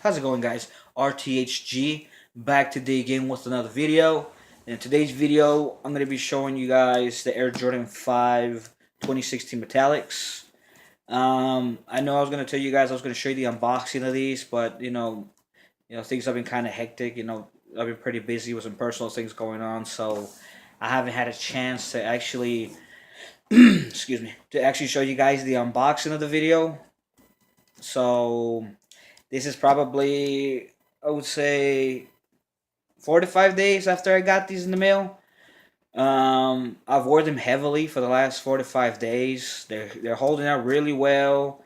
How's it going, guys? RTHG back today again with another video. In today's video, I'm going to be showing you guys the Air Jordan 5 2016 Metallics. I know I was going to tell you guys I was going to show you the unboxing of these, but things have been kind of hectic. I've been pretty busy with some personal things going on, so I haven't had a chance to actually, excuse me, to actually show you guys the unboxing of the video. So this is probably, I would say, 4 to 5 days after I got these in the mail. I've worn them heavily for the last 4 to 5 days. They're holding up really well.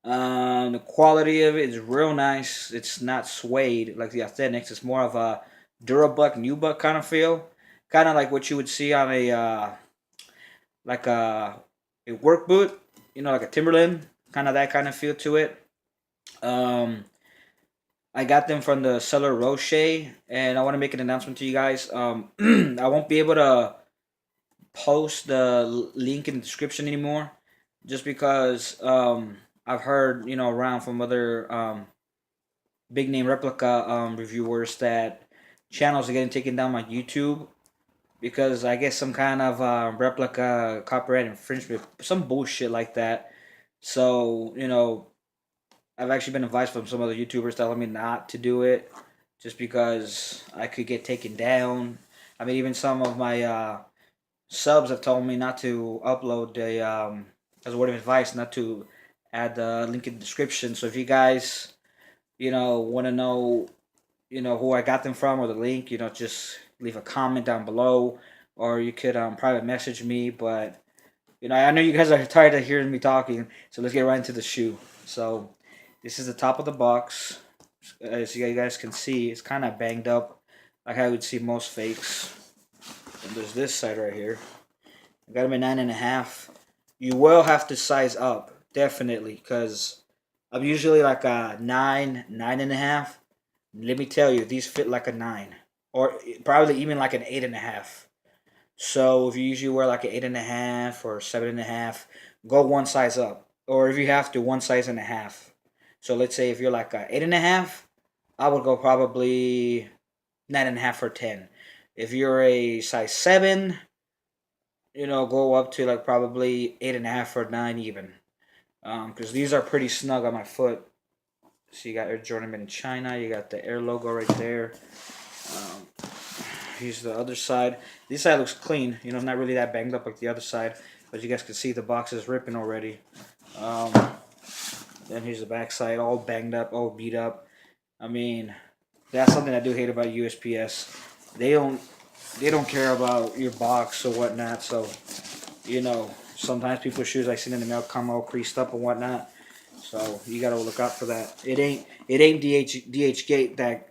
The quality of it is real nice. It's not suede like the Authentics. It's more of a Durabuck, Nubuck kind of feel. Kind of like what you would see on like a work boot. Like a Timberland. Kind of that kind of feel to it. Um, I got them from the seller Roche, and I want to make an announcement to you guys. I won't be able to post the link in the description anymore, just because I've heard around from other big name replica reviewers that channels are getting taken down on YouTube because I guess some kind of replica copyright infringement, some bullshit like that. So I've actually been advised from some other YouTubers telling me not to do it, just because I could get taken down. I mean, even some of my subs have told me not to upload the as a word of advice, not to add the link in the description. So if you guys, want to know, who I got them from or the link, just leave a comment down below, or you could private message me. But I know you guys are tired of hearing me talking, so let's get right into the shoe. So this is the top of the box. As you guys can see, it's kind of banged up, like I would see most fakes. And there's this side right here. I got them at 9.5. You will have to size up, definitely, because I'm usually like a 9, 9.5. Let me tell you, these fit like a 9, or probably even like an 8.5. So if you usually wear like an 8.5 or 7.5, go one size up, or if you have to, one size and a half. So let's say if you're like a 8.5, I would go probably 9.5 or 10. If you're a size 7, go up to like probably 8.5 or 9 even. Because these are pretty snug on my foot. So you got Air Jordan made in China. You got the Air logo right there. Um, Here's the other side. This side looks clean. Not really that banged up like the other side. But you guys can see the box is ripping already. Um, then here's the back side, all banged up, all beat up. I mean, that's something I do hate about USPS. They don't care about your box or whatnot. So, sometimes people's shoes I seen in the mail come all creased up and whatnot. So you gotta look out for that. It ain't DH Gate that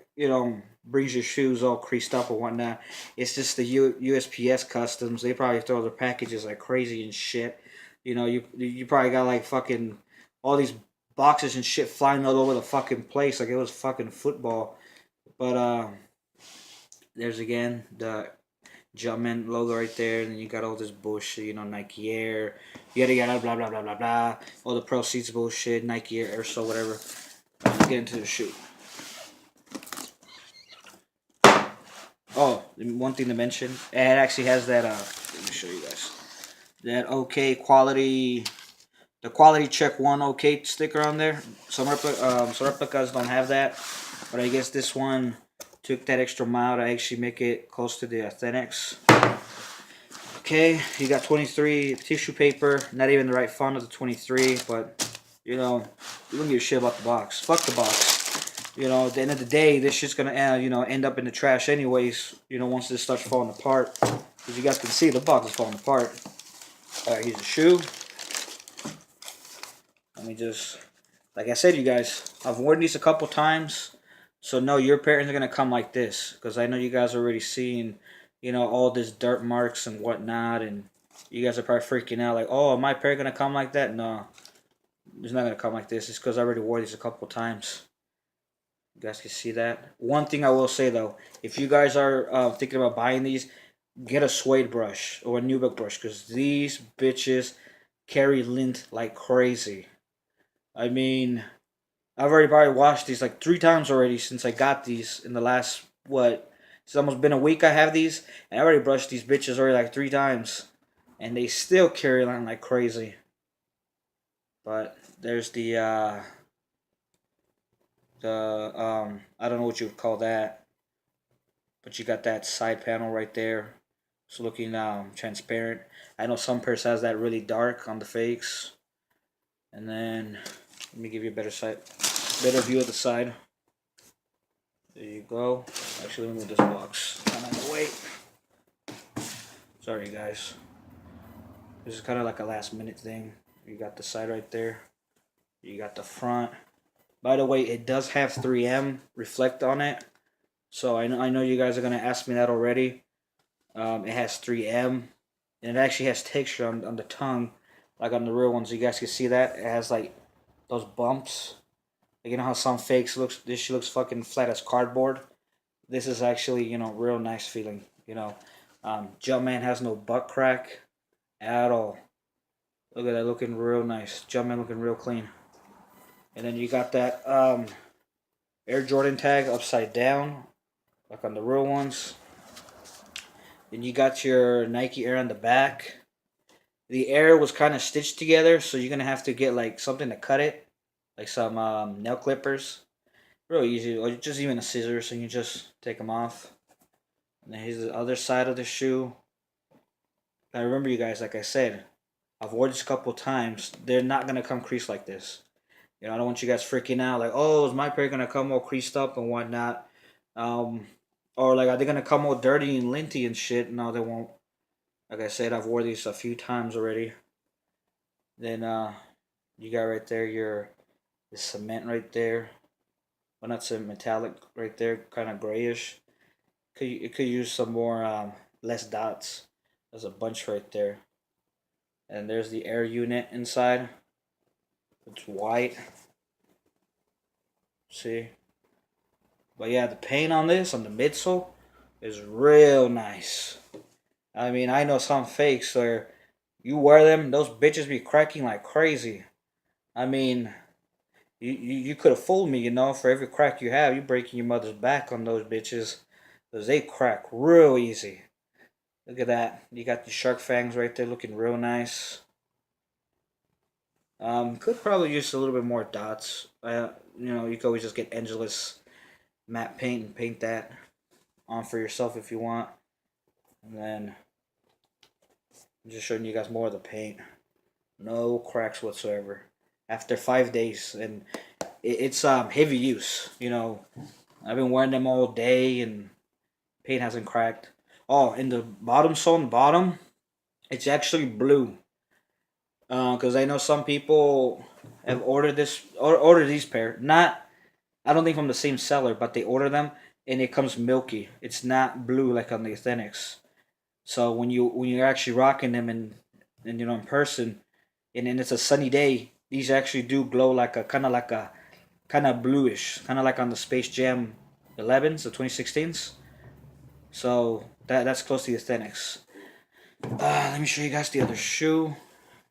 brings your shoes all creased up or whatnot. It's just the USPS customs. They probably throw their packages like crazy and shit. You probably got like fucking all these boxes and shit flying all over the fucking place like it was fucking football. But there's again the Jumpman logo right there, and then you got all this bullshit, Nike Air, yada yada, blah blah blah blah blah. All the proceeds bullshit, Nike Air, so whatever. Let's get into the shoe. Oh, one thing to mention, it actually has that. Let me show you guys that OK quality, the quality check one OK sticker on there. Some replicas don't have that, but I guess this one took that extra mile to actually make it close to the Authentics. Okay, you got 23 tissue paper, not even the right font of the 23, but you don't give a shit about the box. Fuck the box. At the end of the day, this shit's gonna end up in the trash anyways. Once this starts falling apart, as you guys can see, the box is falling apart. All right, here's the shoe. Let me just, like I said, you guys, I've worn these a couple times, so no, your parents are gonna come like this, because I know you guys are already seeing, all this dirt marks and whatnot, and you guys are probably freaking out like, oh, am my parent gonna come like that? No, it's not gonna come like this. It's because I already wore these a couple times. You guys can see that. One thing I will say though, if you guys are thinking about buying these, get a suede brush or a nubuck brush, because these bitches carry lint like crazy. I mean, I've already probably washed these like 3 times already since I got these in the last what? It's almost been a week I have these, and I already brushed these bitches already like 3 times, and they still carry on like crazy. But there's the I don't know what you would call that, but you got that side panel right there. It's looking transparent. I know some pairs has that really dark on the fakes, and then let me give you a better view of the side. There you go. Actually, let me move this box out of the way. Sorry, guys. This is kind of like a last minute thing. You got the side right there. You got the front. By the way, it does have 3M reflect on it. So I know you guys are gonna ask me that already. It has 3M, and it actually has texture on the tongue, like on the real ones. You guys can see that it has like those bumps. Like, you know how some fakes looks. This shit looks fucking flat as cardboard. This is actually real nice feeling. Jumpman has no butt crack at all. Look at that, looking real nice. Jumpman looking real clean. And then you got that Air Jordan tag upside down, like on the real ones. Then you got your Nike Air on the back. The Air was kind of stitched together, so you're gonna have to get like something to cut it, like some nail clippers. Real easy, or just even a scissors, and you just take them off. And then here's the other side of the shoe. I remember you guys, like I said, I've worn this a couple times. They're not gonna come creased like this. I don't want you guys freaking out like, oh, is my pair gonna come all creased up and whatnot? Um, or like, are they gonna come all dirty and linty and shit? No, they won't. Like I said, I've worn these a few times already. Then you got right there your the cement right there. Well, not cement, metallic right there, kind of grayish. It could use some more less dots. There's a bunch right there. And there's the air unit inside. It's white. See? But yeah, the paint on this, on the midsole, is real nice. I mean, I know some fakes where you wear them, those bitches be cracking like crazy. I mean, you could have fooled me, for every crack you have, you breaking your mother's back on those bitches. Because they crack real easy. Look at that. You got the shark fangs right there looking real nice. Could probably use a little bit more dots. You could always just get Angelus matte paint and paint that on for yourself if you want. And then I'm just showing you guys more of the paint. No cracks whatsoever. After 5 days, and it's heavy use. I've been wearing them all day, and paint hasn't cracked. Oh, in the bottom sole, on the bottom, it's actually blue. Because I know some people have ordered these pair. Not, I don't think from the same seller, but they order them and it comes milky. It's not blue like on the Authentics. So when you're actually rocking them and in person, and it's a sunny day, these actually do glow like a kind of bluish, kind of like on the Space Jam 11s, the 2016s. So that's close to the Authentics. Let me show you guys the other shoe.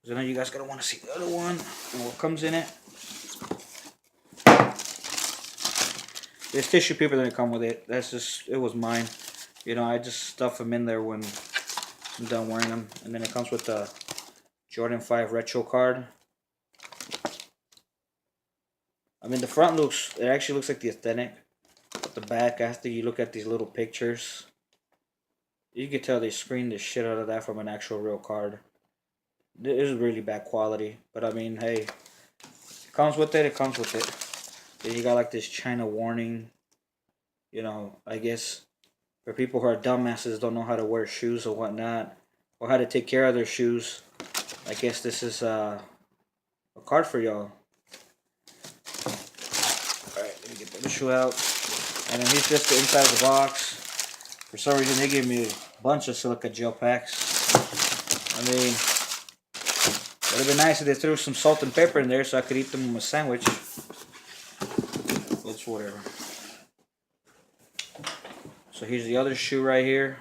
So now you guys gotta want to see the other one and what comes in it. There's tissue paper that come with it. It was mine. I just stuff them in there when I'm done wearing them. And then it comes with the Jordan 5 retro card. I mean, the front it actually looks like the Authentic. But the back, after you look at these little pictures, you can tell they screened the shit out of that from an actual real card. It is really bad quality. But I mean, hey, it comes with it, it comes with it. Then you got like this China warning. I guess for people who are dumbasses, don't know how to wear shoes or whatnot, or how to take care of their shoes. I guess this is a card for y'all. Alright, let me get the shoe out. And then here's just the inside of the box. For some reason, they gave me a bunch of silica gel packs. I mean, it would have been nice if they threw some salt and pepper in there so I could eat them with my sandwich. It's whatever. So here's the other shoe right here.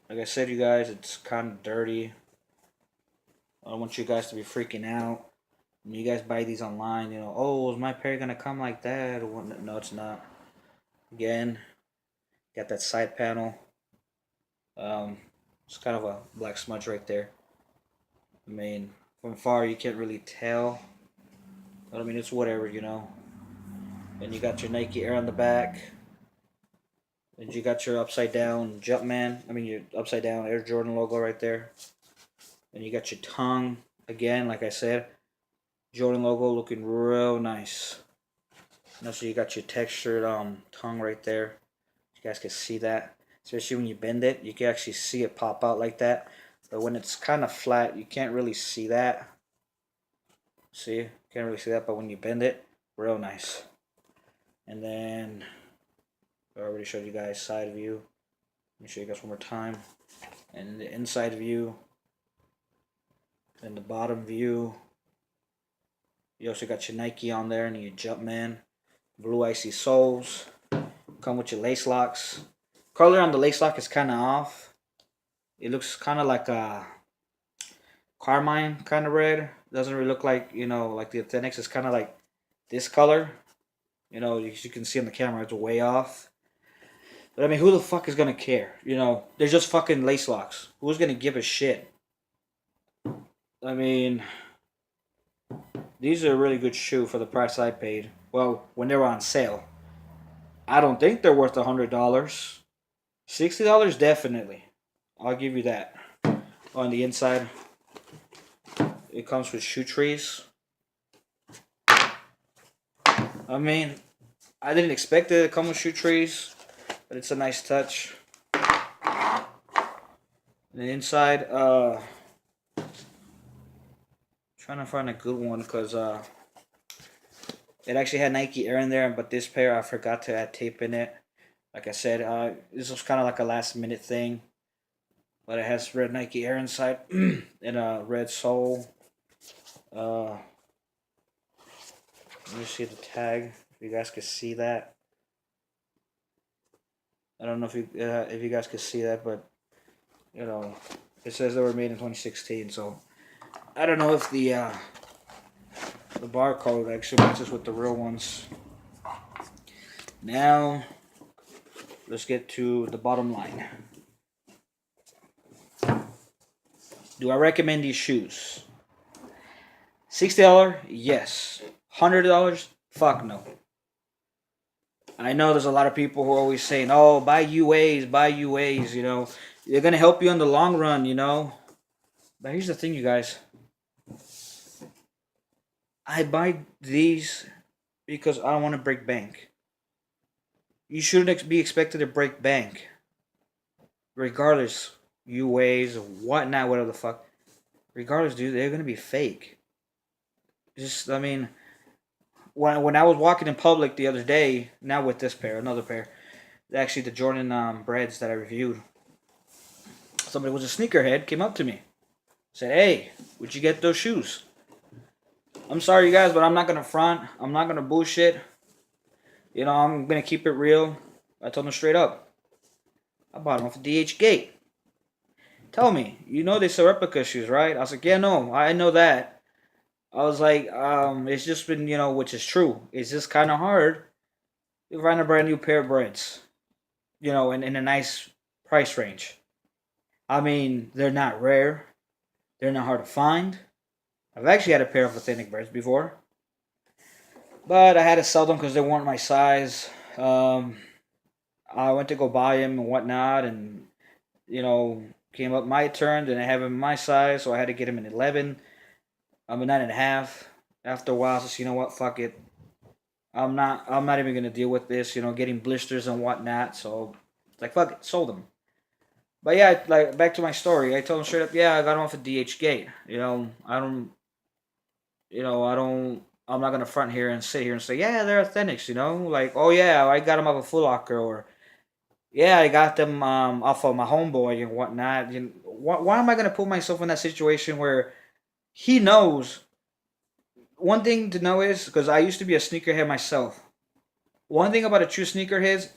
Like I said, you guys, it's kind of dirty. I don't want you guys to be freaking out. When you guys buy these online, you know, oh, is my pair gonna come like that? Or what? No, it's not. Again, got that side panel. Um, it's kind of a black smudge right there. I mean, from far you can't really tell. But I mean, it's whatever, you know. And you got your Nike Air on the back. And you got your upside down Jumpman. I mean, your upside down Air Jordan logo right there. And you got your tongue. Again, like I said, Jordan logo looking real nice. And also you got your textured tongue right there. You guys can see that. Especially when you bend it, you can actually see it pop out like that. But when it's kind of flat, you can't really see that. See? You can't really see that, but when you bend it, real nice. And then, I already showed you guys side view. Let me show you guys one more time. And the inside view. And the bottom view. You also got your Nike on there and your Jumpman. Blue icy soles. Come with your lace locks. Color on the lace lock is kind of off. It looks kind of like a carmine kind of red. Doesn't really look like, you know, like the Authentics. It's kind of like this color. You know, as you can see on the camera, it's way off. But I mean, who the fuck is gonna care? You know, they're just fucking lace locks. Who's gonna give a shit? I mean, these are a really good shoe for the price I paid. Well, when they were on sale. I don't think they're worth $100. $60 definitely. I'll give you that. On the inside, it comes with shoe trees. I mean, I didn't expect it to come with shoe trees, but it's a nice touch. And the inside, trying to find a good one because it actually had Nike Air in there, but this pair I forgot to add tape in it. Like I said, this was kind of like a last minute thing. But it has red Nike Air inside and a red sole. Let me see the tag. If you guys can see that. I don't know if you guys can see that, but you know, it says they were made in 2016. So I don't know if the barcode actually matches with the real ones. Now let's get to the bottom line. Do I recommend these shoes? $60? Yes. $100? Fuck no. I know there's a lot of people who are always saying, oh, buy UAs, buy UAs, you know. They're going to help you in the long run, you know. But here's the thing, you guys. I buy these because I don't want to break bank. You shouldn't be expected to break bank. Regardless, UAs, whatnot, whatever the fuck. Regardless, dude, they're going to be fake. Just, I mean, when I was walking in public the other day, not with this pair, another pair, actually the Jordan breads that I reviewed, somebody was a sneakerhead, came up to me, said, hey, where'd you get those shoes? I'm sorry, you guys, but I'm not going to front. I'm not going to bullshit. You know, I'm going to keep it real. I told him straight up. I bought them off of DH Gate. Tell me, you know they sell replica shoes, right? I was like, yeah, no, I know that. I was like, it's just been, you know, which is true. It's just kind of hard to find a brand new pair of breads, you know, in a nice price range. I mean, they're not rare. They're not hard to find. I've actually had a pair of authentic breads before, but I had to sell them because they weren't my size. I went to go buy them and whatnot, and, you know, came up my turn, and I have them in my size, so I had to get them in 11. I'm a 9.5. After a while, I said, you know what, fuck it. I'm not even gonna deal with this, you know, getting blisters and whatnot. So, like, fuck it, sold them. But yeah, like, back to my story. I told him straight up, yeah, I got them off of DH Gate. You know, I'm not gonna front here and sit here and say, yeah, they're authentics. You know, like, oh yeah, I got them off of Foot Locker, or yeah, I got them off of my homeboy and whatnot. You know, why am I gonna put myself in that situation where he knows? One thing to know is, because I used to be a sneakerhead myself. One thing about a true sneakerhead is,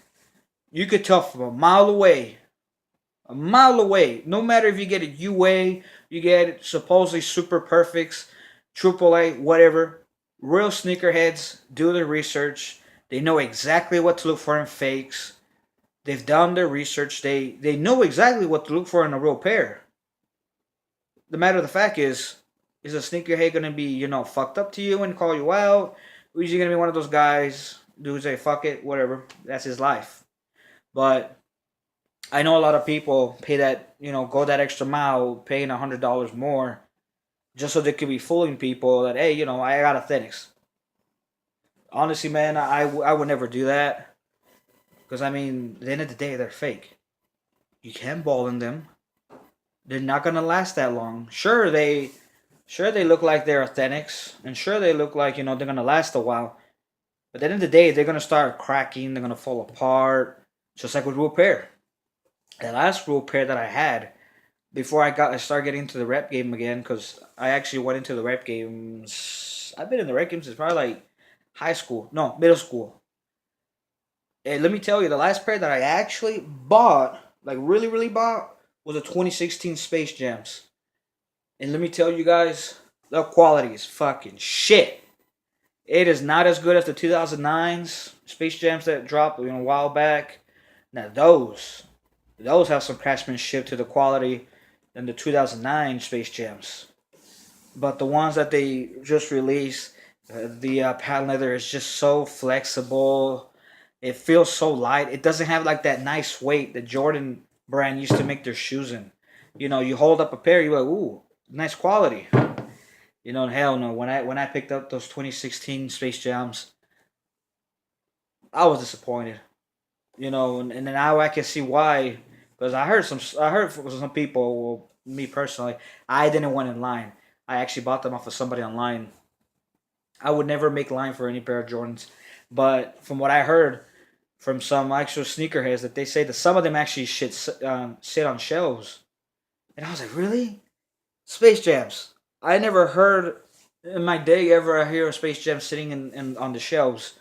you could tell from a mile away, no matter if you get a UA You get supposedly super perfects, AAA, whatever. Real sneakerheads do their research. They know exactly what to look for in fakes. They've done their research. They know exactly what to look for in a real pair. The matter of the fact is a sneakerhead gonna be, fucked up to you and call you out? Or is he gonna be one of those guys who say, fuck it, whatever, that's his life? But I know a lot of people pay that, go that extra mile, paying $100 more, just so they could be fooling people that, hey, I got authentics. Honestly, man, I would never do that. Because, I mean, at the end of the day, they're fake. You can ball in them. They're not going to last that long. Sure they look like they're authentics. And sure they look like, they're going to last a while. But at the end of the day, they're going to start cracking. They're going to fall apart. Just like with real pair. The last real pair that I had, before I started getting into the rep game again, because I actually went into the rep games. I've been in the rep games since probably like high school, no, middle school. And let me tell you, the last pair that I actually bought, like really, really bought, was a 2016 Space Jams. And let me tell you guys, the quality is fucking shit. It is not as good as the 2009s Space Jams that dropped a while back. Now those have some craftsmanship to the quality than the 2009 Space Jams. But the ones that they just released, the patent leather is just so flexible. It feels so light. It doesn't have like that nice weight that Jordan brand used to make their shoes in. You hold up a pair, you're like, ooh, nice quality. Hell no. When I picked up those 2016 Space Jams, I was disappointed. And now I can see why. Because I heard from some people, well, me personally, I didn't went in line. I actually bought them off of somebody online. I would never make line for any pair of Jordans, but from what I heard from some actual sneakerheads, that they say that some of them actually sit on shelves, and I was like, really? Space Jams. I never heard in my day ever hear a Space Jam sitting in on the shelves.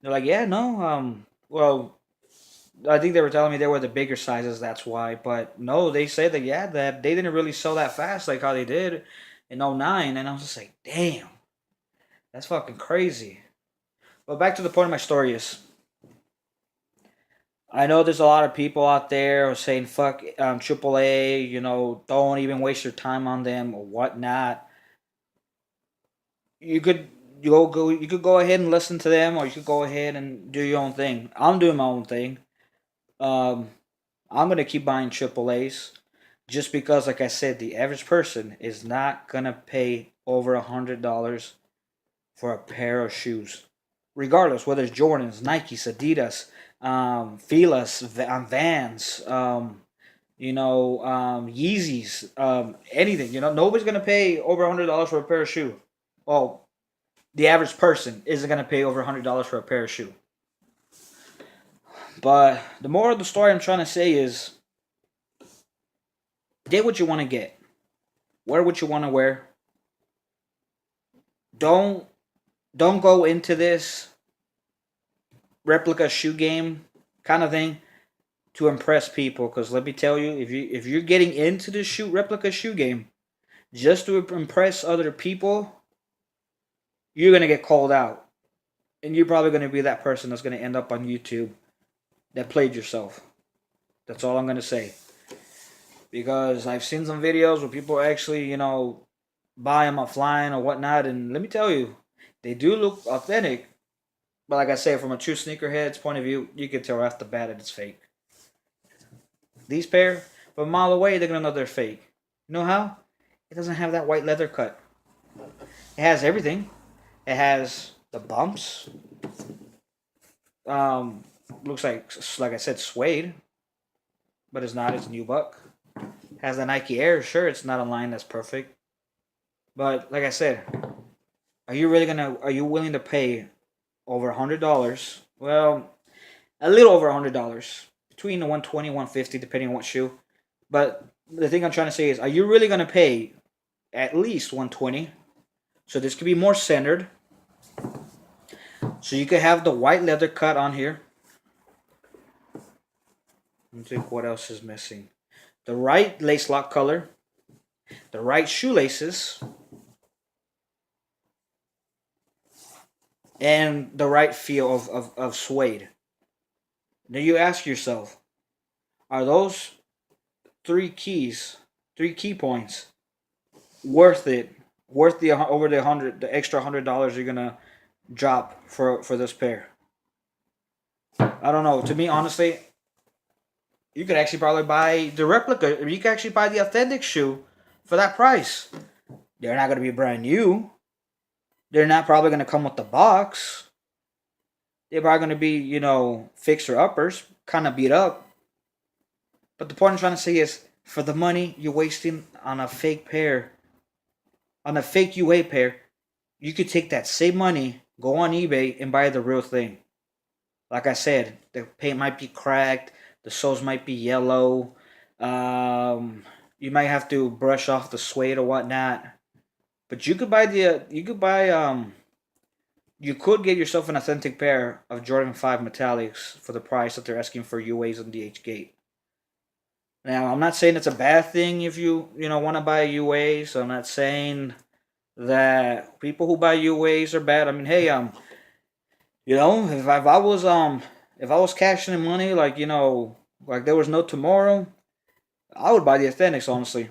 They're like, yeah, no, well, I think they were telling me they were the bigger sizes. That's why. But no, they said that yeah, that they didn't really sell that fast like how they did in '09. And I was just like, damn, that's fucking crazy. But back to the point of my story is, I know there's a lot of people out there saying fuck AAA. Don't even waste your time on them or whatnot. You could you could go ahead and listen to them, or you could go ahead and do your own thing. I'm doing my own thing. Um, I'm gonna keep buying AAA's just because, like I said, the average person is not gonna pay over $100 for a pair of shoes, regardless whether it's Jordans, Nikes, Adidas, Filas, Vans, Yeezys, anything. Nobody's gonna pay over $100 for a pair of shoe. Well, the average person isn't gonna pay over $100 for a pair of shoe. But the moral of the story I'm trying to say is, get what you want to get. Wear what you want to wear. Don't don't go into this replica shoe game kind of thing to impress people. Because let me tell you, if you're getting into the replica shoe game just to impress other people, you're gonna get called out, and you're probably gonna be that person that's gonna end up on YouTube that played yourself. That's all I'm gonna say. Because I've seen some videos where people actually, buy them offline or whatnot, and let me tell you, they do look authentic. But like I say, from a true sneakerhead's point of view, you can tell right off the bat that it's fake. These pair, from a mile away, they're gonna know they're fake. You know how? It doesn't have that white leather cut. It has everything. It has the bumps. Um, Looks like I said, suede, but it's not. It's nubuck. Has the Nike Air. Sure, it's not a line that's perfect, but like I said, Are you willing to pay over $100? Well, a little over $100, between the 120 150 depending on what shoe. But the thing I'm trying to say is, are you really gonna pay at least 120? So this could be more centered. So you could have the white leather cut on here. Let me think what else is missing. The right lace lock color. the right shoelaces, and the right feel of suede. Now you ask yourself, are those three key points, worth it? Worth the over the extra $100 you're gonna drop for this pair? I don't know. To me, honestly, you could actually probably buy the replica. You could actually buy the authentic shoe for that price. They're not gonna be brand new. They're not probably gonna come with the box. They're probably gonna be, fixer uppers, kind of beat up. But the point I'm trying to say is, for the money you're wasting on a fake pair, on a fake UA pair, you could take that same money, go on eBay, and buy the real thing. Like I said, the paint might be cracked, the soles might be yellow. You might have to brush off the suede or whatnot. But you could get yourself an authentic pair of Jordan 5 Metallics for the price that they're asking for UAs on DH Gate. Now, I'm not saying it's a bad thing if you want to buy UAs. I'm not saying that people who buy UAs are bad. I mean, hey, if I was cashing in money, like, like there was no tomorrow, I would buy the Authentics, honestly.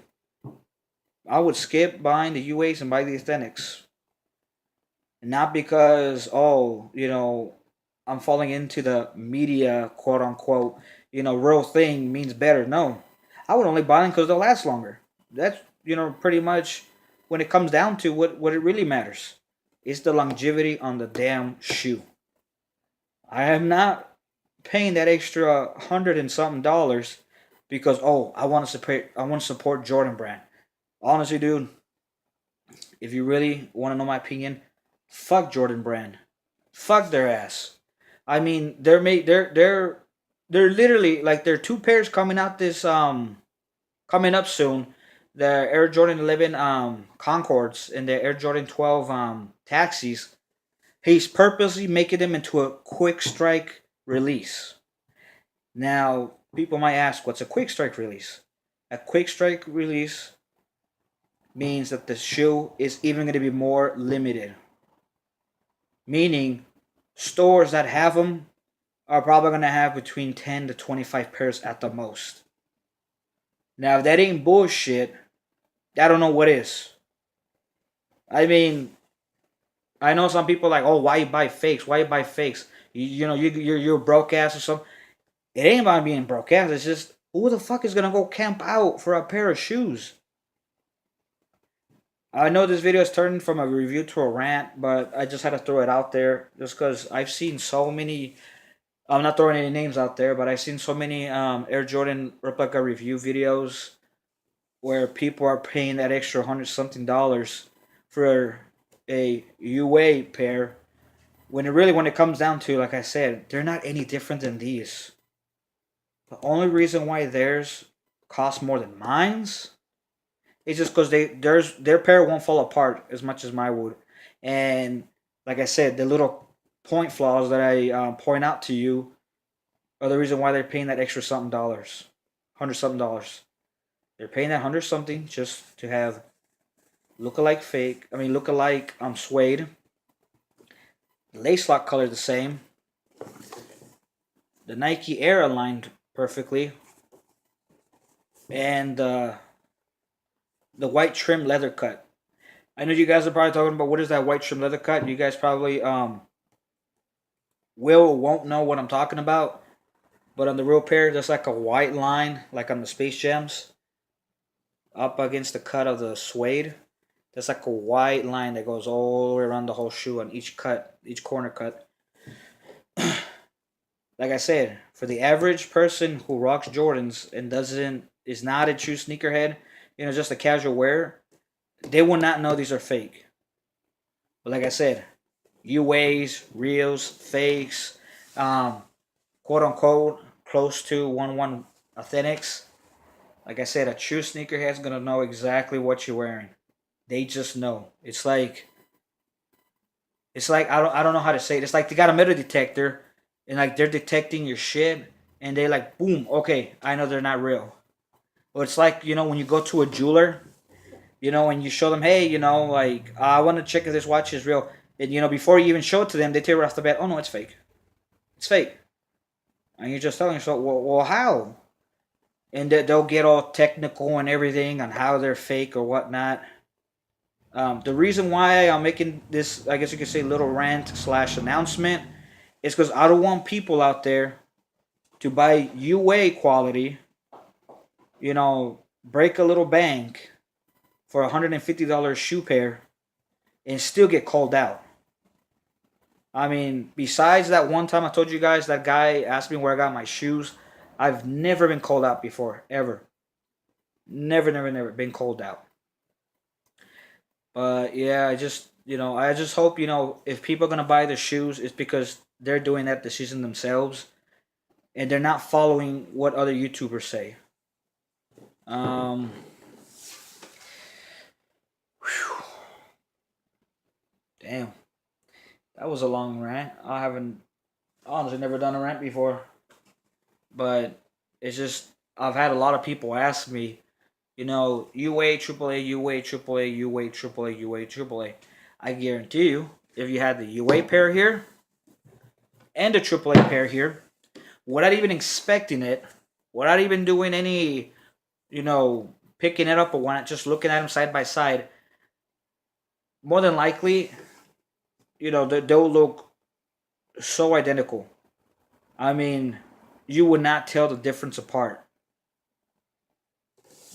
I would skip buying the UAs and buy the Authentics. Not because, I'm falling into the media, quote unquote, real thing means better. No. I would only buy them because they'll last longer. That's, pretty much when it comes down to what it really matters. It's the longevity on the damn shoe. I am not paying that extra $100 and something dollars because I want to support Jordan brand. Honestly, dude, if you really want to know my opinion, fuck Jordan brand. Fuck their ass. I mean, they're literally like there are two pairs coming up soon. The Air Jordan 11 Concords and the Air Jordan 12 Taxis. He's purposely making them into a quick strike release. Now, people might ask, what's a quick strike release? A quick strike release means that the shoe is even going to be more limited. Meaning, stores that have them are probably going to have between 10 to 25 pairs at the most. Now, if that ain't bullshit, I don't know what is. I mean, I know some people are like, oh, why you buy fakes? Why you buy fakes? You're broke ass or something. It ain't about being broke ass. It's just, who the fuck is gonna go camp out for a pair of shoes? I know this video is turning from a review to a rant, but I just had to throw it out there just because I've seen so many. I'm not throwing any names out there, but I've seen so many Air Jordan replica review videos where people are paying that extra $100 something for a UA pair. When it comes down to, like I said, they're not any different than these. The only reason why theirs cost more than mine's is just because their pair won't fall apart as much as mine would, and like I said, the little point flaws that I point out to you are the reason why they're paying that extra something dollars, $100 something dollars. They're paying that $100 something just to have look-alike suede. The lace lock color the same. The Nike Air aligned perfectly, and the white trim leather cut. I know you guys are probably talking about what is that white trim leather cut. You guys probably will or won't know what I'm talking about. But on the real pair, there's like a white line, like on the Space Jams, up against the cut of the suede. There's like a white line that goes all the way around the whole shoe on each corner cut. Like I said, for the average person who rocks Jordans and is not a true sneakerhead, just a casual wearer, they will not know these are fake. But like I said, UAs, reals, fakes, quote unquote, close to 1-1 authentics. Like I said, a true sneakerhead's gonna know exactly what you're wearing. They just know. It's like I don't know how to say it. It's like they got a metal detector and like they're detecting your shit and they like boom, okay, I know they're not real. But it's like, when you go to a jeweler And you show them, hey, like, I want to check if this watch is real. And, before you even show it to them, they tell you right off the bat, oh, no, it's fake. It's fake. And you're just telling yourself, well how? And they'll get all technical and everything on how they're fake or whatnot. The reason why I'm making this, I guess you could say, little rant slash announcement is because I don't want people out there to buy UA quality, break a little bank for $150 shoe pair and still get called out. I mean, besides that one time I told you guys that guy asked me where I got my shoes, I've never been called out before, ever. Never, never, never been called out. But yeah, I just hope, if people are gonna buy the shoes, it's because they're doing that decision themselves, and they're not following what other YouTubers say. Um, whew, damn, that was a long rant. I haven't honestly never done a rant before, but it's just I've had a lot of people ask me, UA, AAA, UA, AAA, UA, AAA, UA, AAA. I guarantee you, if you had the UA pair here and the AAA pair here, without even expecting it, without even doing any, picking it up or whatnot, just looking at them side by side, more than likely, they'll look so identical. I mean, you would not tell the difference apart.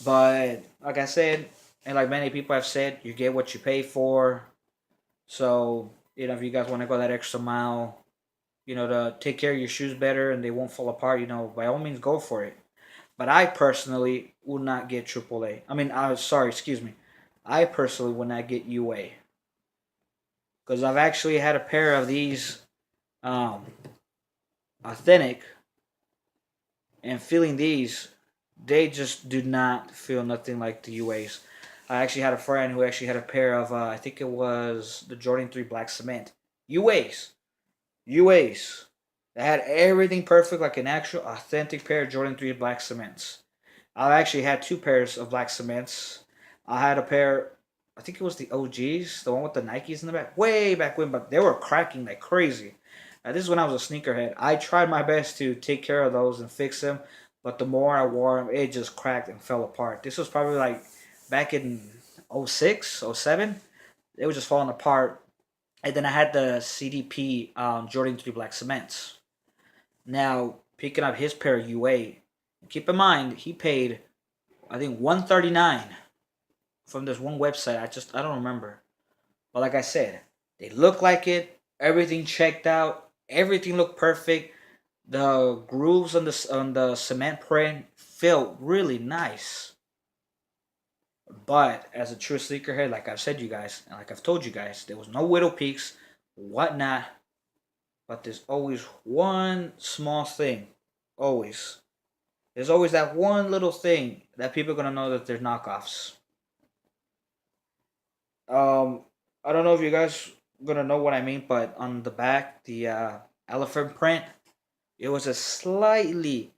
But like I said, and like many people have said, you get what you pay for. So, if you guys want to go that extra mile, to take care of your shoes better and they won't fall apart, by all means go for it. But I personally would not get AAA. I mean, sorry, excuse me. I personally would not get UA. Because I've actually had a pair of these um, authentic, and feeling these, they just do not feel nothing like the UAs. I actually had a friend who actually had a pair of, I think it was the Jordan 3 Black Cement. UAs. UAs. They had everything perfect like an actual authentic pair of Jordan 3 Black Cements. I actually had two pairs of Black Cements. I had a pair, I think it was the OGs, the one with the Nikes in the back, way back when, but they were cracking like crazy. This is when I was a sneakerhead. I tried my best to take care of those and fix them, but the more I wore them, it just cracked and fell apart. This was probably like back in '06, '07. It was just falling apart. And then I had the CDP Jordan 3 Black Cements. Now, picking up his pair of UA, keep in mind, he paid, I think, $139 from this one website. I don't remember. But like I said, they look like it. Everything checked out. Everything looked perfect. The grooves on the cement print felt really nice. But as a true sneakerhead, like I've said you guys, and like I've told you guys, there was no widow peaks, whatnot. But there's always one small thing. Always. There's always that one little thing that people are gonna know that they're knockoffs. Um, I don't know if you guys gonna know what I mean, but on the back, the elephant print, it was a slightly,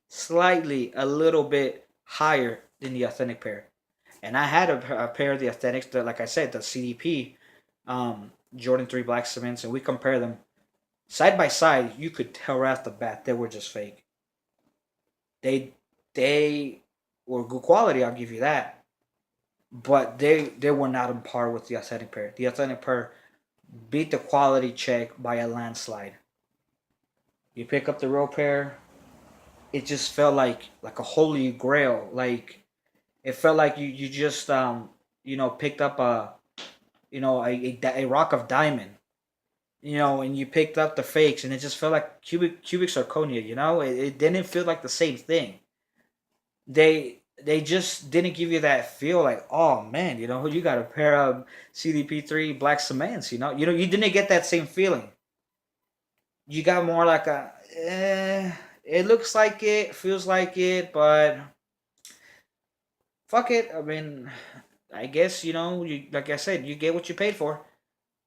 a little bit higher than the authentic pair. And I had a pair of the authentics that, like I said, the CDP Jordan 3 Black Cements, and we compare them side by side. You could tell right off the bat they were just fake. They were good quality, I'll give you that. But they were not on par with the authentic pair. The authentic pair beat the quality check by a landslide. You pick up the real pair, it just felt like a holy grail. Like it felt like you just picked up a rock of diamond. And you picked up the fakes, and it just felt like cubic zirconia. It didn't feel like the same thing. They just didn't give you that feel like, oh man, you got a pair of CDP3 Black Cements. You didn't get that same feeling. You got more like it looks like it, feels like it, but fuck it. I mean, I guess you like I said, you get what you paid for.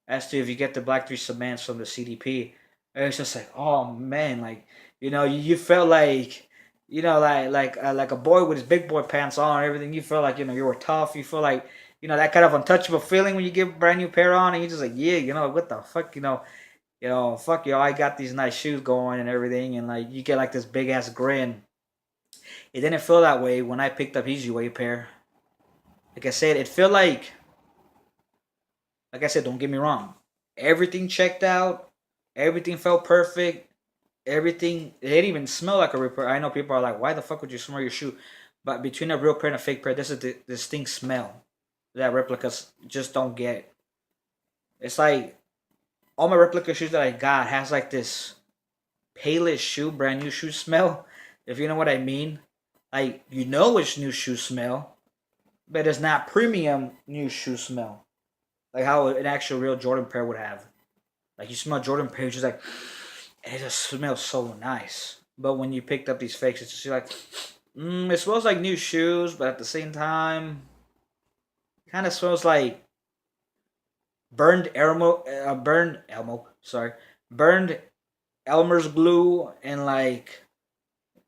As to if you get the Black 3 Cements from the CDP, it's just like, oh man, like you felt like like a boy with his big boy pants on and everything. You felt like you were tough. You feel like you know, that kind of untouchable feeling when you get a brand new pair on and you're just like, yeah, you know, what the fuck, fuck y'all, I got these nice shoes going and everything, and like you get like this big ass grin. It didn't feel that way when I picked up his UA pair. Like I said, it felt like I said, don't get me wrong. Everything checked out. Everything felt perfect. Everything, it didn't even smell like a real pair. I know people are like, why the fuck would you smell your shoe? But between a real pair and a fake pair, this is the distinct smell that replicas just don't get. It's like all my replica shoes that I got has like this palish shoe, brand new shoe smell. If you know what I mean. Like, you know it's new shoe smell, but it's not premium new shoe smell. Like how an actual real Jordan pair would have. Like you smell Jordan pair, you're just like, and it just smells so nice. But when you picked up these fakes, it's just like, it smells like new shoes, but at the same time, kind of smells like burned Elmer's glue and like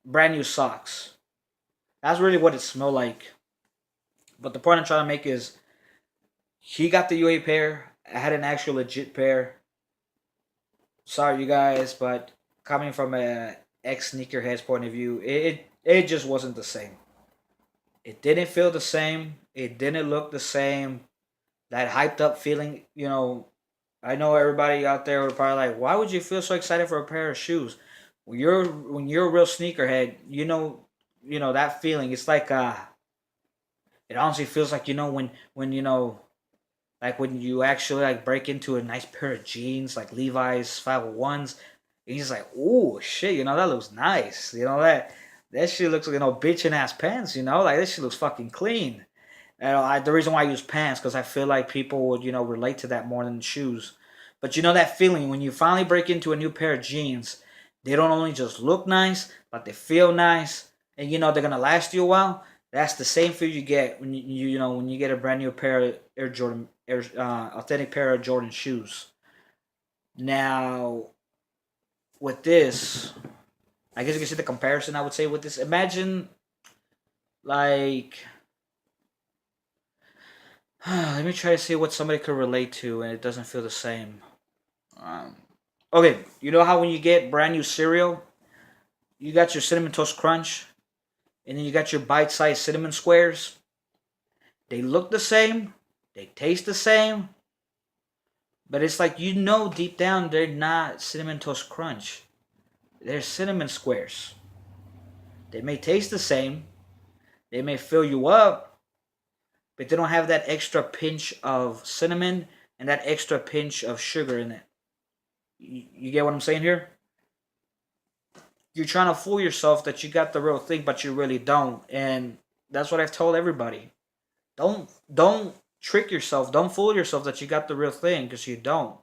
brand new socks. That's really what it smelled like. But the point I'm trying to make is, he got the UA pair. I had an actual legit pair. Sorry, you guys, but coming from a ex sneakerhead's point of view, it just wasn't the same. It didn't feel the same. It didn't look the same. That hyped up feeling, I know everybody out there would probably like, why would you feel so excited for a pair of shoes? When you're a real sneakerhead, that feeling. It's like it honestly feels like when like when you actually like break into a nice pair of jeans like Levi's 501s, and he's like, oh shit, that looks nice. That shit looks like bitchin' ass pants. Like this shit looks fucking clean. The reason why I use pants because I feel like people would relate to that more than shoes. But that feeling when you finally break into a new pair of jeans, they don't only just look nice, but they feel nice, and they're gonna last you a while. That's the same feel you get when when you get a brand new pair of authentic pair of Jordan shoes. Now, with this, I guess you can see the comparison. I would say with this, imagine like let me try to see what somebody could relate to, and it doesn't feel the same. Um, okay, you know how when you get brand new cereal, you got your cinnamon toast crunch, and then you got your bite-sized cinnamon squares. They look the same, they taste the same, but it's like deep down they're not cinnamon toast crunch. They're cinnamon squares. They may taste the same, they may fill you up, but they don't have that extra pinch of cinnamon and that extra pinch of sugar in it. You get what I'm saying here? You're trying to fool yourself that you got the real thing, but you really don't. And that's what I've told everybody. Don't trick yourself. Don't fool yourself that you got the real thing because you don't.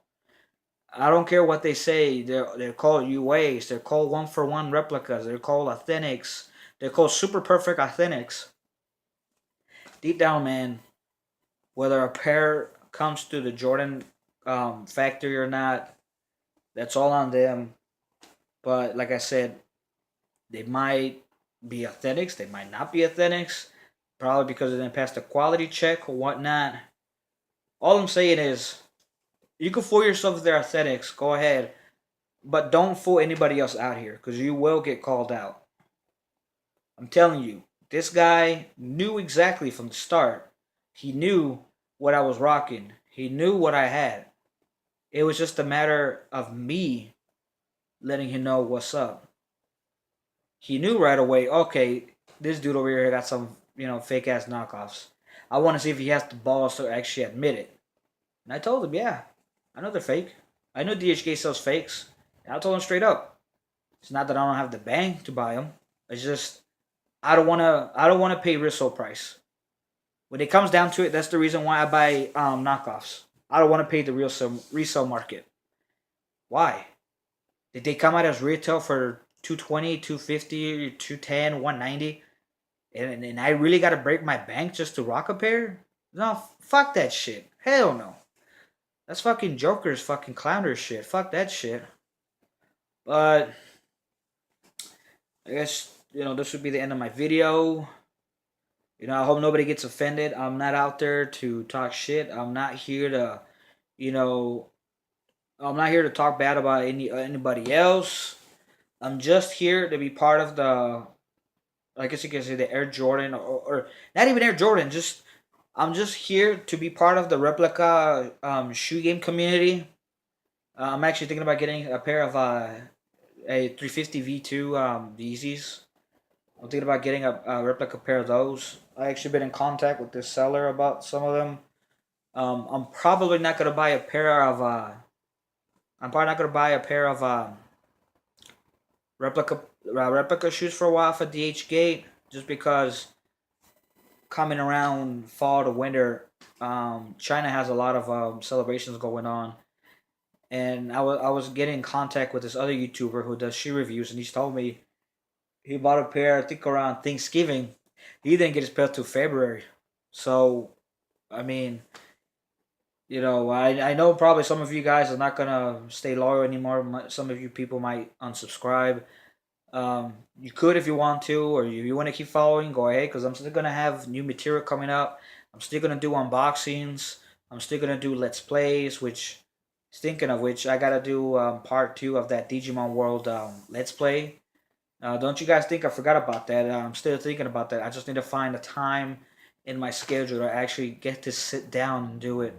I don't care what they say. They're called UAs. They're called one for one replicas. They're called authentics. They're called super perfect authentics. Deep down, man, whether a pair comes to the Jordan factory or not, that's all on them. But like I said, they might be authentics. They might not be authentics. Probably because they didn't pass the quality check or whatnot. All I'm saying is, you can fool yourself if they're authentics. Go ahead. But don't fool anybody else out here because you will get called out. I'm telling you, this guy knew exactly from the start. He knew what I was rocking. He knew what I had. It was just a matter of me letting him know what's up. He knew right away, okay, this dude over here got some, fake ass knockoffs. I want to see if he has the balls to actually admit it. And I told him, yeah, I know they're fake. I know DHK sells fakes. And I told him straight up. It's not that I don't have the bank to buy them. It's just I don't wanna pay resale price. When it comes down to it, that's the reason why I buy knockoffs. I don't want to pay the real resale market. Why? Did they come out as retail for 220, 250, 210, 190? And I really got to break my bank just to rock a pair? No, fuck that shit. Hell no. That's fucking Joker's fucking clowner shit. Fuck that shit. But I guess this would be the end of my video. I hope nobody gets offended. I'm not out there to talk shit. You know, I'm not here to talk bad about anybody else. I'm just here to be part of I guess you can say the Air Jordan, or not even Air Jordan. I'm just here to be part of the replica shoe game community. I'm actually thinking about getting a pair of a 350 V2 Yeezys. I'm thinking about getting a replica pair of those. I actually been in contact with this seller about some of them. I'm probably not gonna buy a pair of. I'm probably not gonna buy a pair of replica shoes for a while for DH Gate, just because coming around fall to winter, China has a lot of celebrations going on, and I was getting in contact with this other YouTuber who does shoe reviews, and he's told me he bought a pair I think around Thanksgiving. He didn't get his pair till February, so I mean, I know probably some of you guys are not gonna stay loyal anymore. Some of you people might unsubscribe. You could if you want to, or you want to keep following, go ahead, because I'm still gonna have new material coming up. I'm still gonna do unboxings. I'm still gonna do let's plays. Which, thinking of which, I gotta do part two of that Digimon World let's play. Don't you guys think I forgot about that? I'm still thinking about that. I just need to find a time in my schedule to actually get to sit down and do it.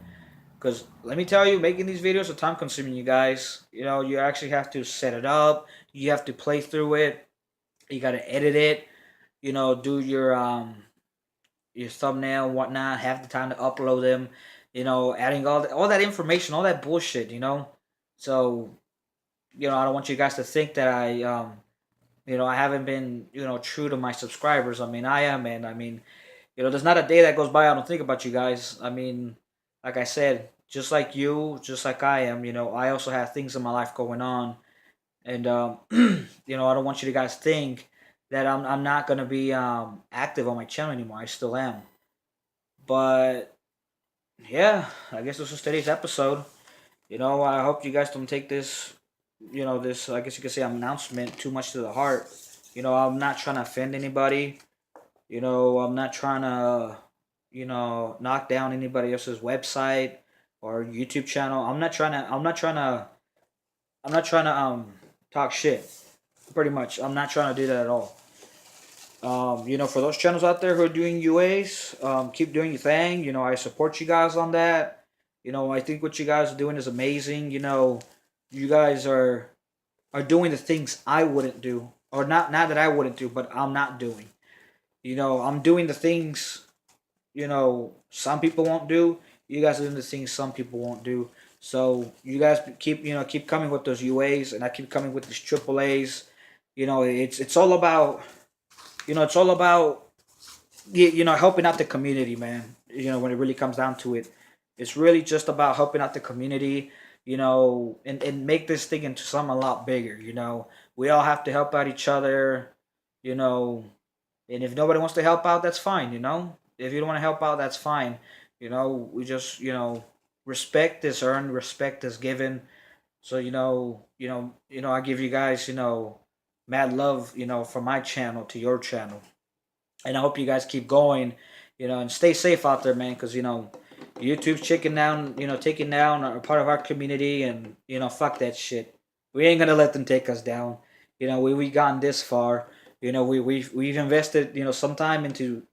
Because let me tell you, making these videos are time consuming, you guys. You actually have to set it up. You have to play through it. You got to edit it. Do your thumbnail and whatnot. Have the time to upload them. Adding all that information, all that bullshit. So I don't want you guys to think that I haven't been true to my subscribers. I mean, I am, and I mean, there's not a day that goes by I don't think about you guys. I mean, like I said, just like you, just like I am, I also have things in my life going on. And, I don't want you to guys think that I'm not going to be active on my channel anymore. I still am. But, yeah, I guess this was today's episode. I hope you guys don't take this, I guess you could say, announcement too much to the heart. I'm not trying to offend anybody. I'm not trying to, knock down anybody else's website or YouTube channel. I'm not trying to talk shit. Pretty much. I'm not trying to do that at all. For those channels out there who are doing UAs, keep doing your thing. I support you guys on that. I think what you guys are doing is amazing. You guys are doing the things I wouldn't do, or not that I wouldn't do, but I'm not doing. I'm doing the things, some people won't do. You guys are doing the things some people won't do. So you guys keep coming with those UAs, and I keep coming with these triple A's. It's all about, helping out the community, man. When it really comes down to it, it's really just about helping out the community. And make this thing into something a lot bigger. We all have to help out each other. You know, and if nobody wants to help out, that's fine. If you don't want to help out, that's fine. We just respect is earned, respect is given. So I give you guys mad love from my channel to your channel, and I hope you guys keep going. And stay safe out there, man, because YouTube's taking down a part of our community, and fuck that shit. We ain't gonna let them take us down. We gotten this far. We've invested some time into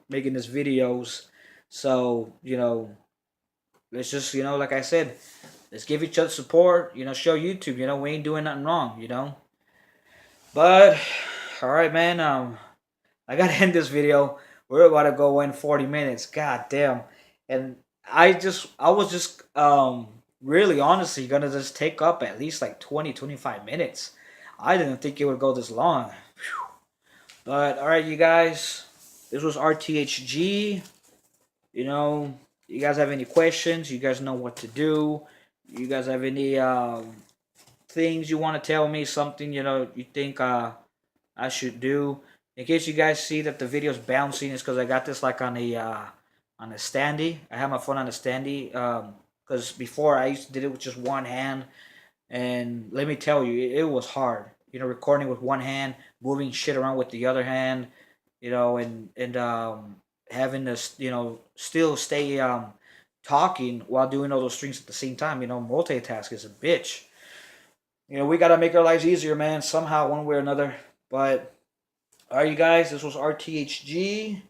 making these videos. So let's just like I said, let's give each other support. Show YouTube. We ain't doing nothing wrong. But all right, man. I gotta end this video. We're about to go in 40 minutes. God damn. And I was just really honestly gonna just take up at least like 20-25 minutes. I didn't think it would go this long. Whew. But all right, you guys, this was RTHG. You guys have any questions? You guys know what to do. You guys have any things you want to tell me? Something you think I should do? In case you guys see that the video's bouncing, it's because I got this like on a standy. I have my phone on a standy. Because before I used to did it with just one hand, and let me tell you, it was hard. Recording with one hand, moving shit around with the other hand. And having to still stay talking while doing all those streams at the same time. Multitask is a bitch. We gotta make our lives easier, man, somehow, one way or another. But all right, you guys, this was RTHG.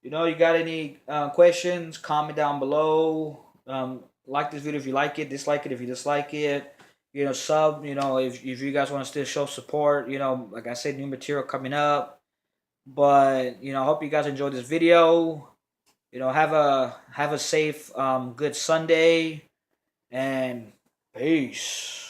You got any questions? Comment down below. Like this video if you like it. Dislike it if you dislike it. Sub. If you guys want to still show support. Like I said, new material coming up. But I hope you guys enjoyed this video. Have a safe, good Sunday, and peace.